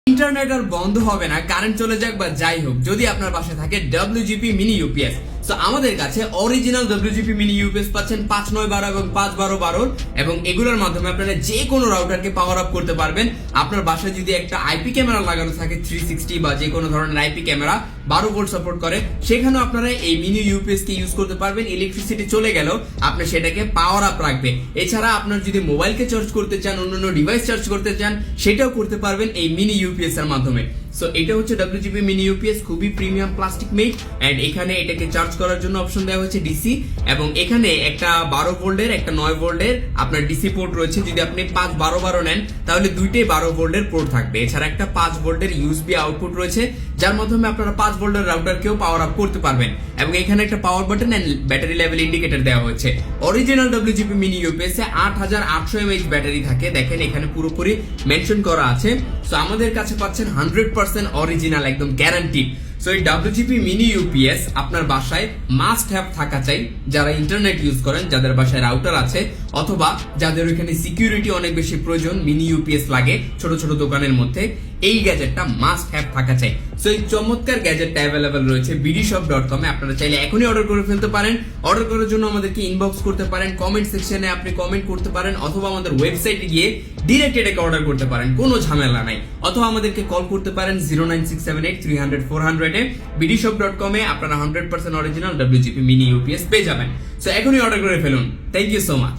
Internet আর বন্ধ হবে না, কারেন্ট চলে যাক বা যাই হোক, যদি আপনার পাশে থাকে WGP মিনি ইউপিএস। তো আমাদের কাছে অরিজিনাল WGP মিনি ইউপিএস পাচ্ছেন 5/9/12 এবং 5/12/12 এবং এগুলোর মাধ্যমে আপনারা যে কোনো রাউটারকে পাওয়ার আপ করতে পারবেন। আপনার বাসায় যদি একটা আইপি ক্যামেরা লাগানো থাকে 360 বা যে কোনো ধরনের আইপি ক্যামেরা 12 ভোল্ট সাপোর্ট করে, সেখানেও আপনারা এই মিনি ইউপিএস কে ইউজ করতে পারবেন। ইলেকট্রিসিটি চলে গেলেও আপনি সেটাকে পাওয়ার আপ রাখবে। এছাড়া আপনার যদি মোবাইলকে চার্জ করতে চান, অন্যান্য ডিভাইস চার্জ করতে চান, সেটাও করতে পারবেন এই মিনি ইউপিএস এর মাধ্যমে। সো এটা হচ্ছে WGP মিনি ইউপিএস, খুবই প্রিমিয়াম প্লাস্টিক মেড এন্ড এখানে এটাকে চার্জ করার জন্য অপশন দেওয়া হয়েছে ডিসি, এবং এখানে একটা 12 ভোল্টের একটা 9 ভোল্টের আপনার ডিসি পোর্ট রয়েছে। যদি আপনি 5/12/12 নেন তাহলে দুইটাই 12 ভোল্টের পোর্ট থাকবে। এছাড়া একটা 5 ভোল্টের ইউএসবি আউটপুট রয়েছে, যার মাধ্যমে আপনারা 5 ভোল্টের রাউটারকেও পাওয়ার আপ করতে পারবেন। এবং এখানে একটা power button and battery level indicator দেওয়া হয়েছে। অরিজিনাল WGP মিনি ইউপিএস এ 8800 mAh ব্যাটারি থাকে, দেখেন এখানে পুরোপুরি মেনশন করা আছে। সো আমাদের কাছে পাচ্ছেন 100% অরিজিনাল, একদম গ্যারান্টি। সো এই WGP মিনি ইউপিএস আপনার বাসায় মাস্ট হ্যাভ থাকা চাই, যারা ইন্টারনেট ইউজ করেন, যাদের বাসায় রাউটার আছে, অথবা যাদের ওইখানে সিকিউরিটি অনেক বেশি প্রয়োজন, মিনি ইউপিএস লাগে ছোট ছোট দোকানের মধ্যে, এই গ্যাজেটটা মাস্ট হ্যাভ থাকা চাই। সো এই চমৎকার গ্যাজেটটা অ্যাভেলেবল রয়েছে bdshop.com এ, আপনারা চাইলে এখনই অর্ডার করে ফেলতে পারেন। অর্ডার করার জন্য আমাদেরকে ইনবক্স করতে পারেন, কমেন্ট সেকশনে আপনি কমেন্ট করতে পারেন, অথবা আমাদের ওয়েবসাইটে গিয়ে ডিরেক্ট এটাকে অর্ডার করতে পারেন, কোনো ঝামেলা নাই। অথবা আমাদেরকে কল করতে পারেন 09678 300 400 এ। bdshop.com এ আপনারা 100% অরিজিনাল WGP মিনি ইউপিএস পেয়ে যাবেন। সো এখনই অর্ডার করে ফেলুন। Thank you so much.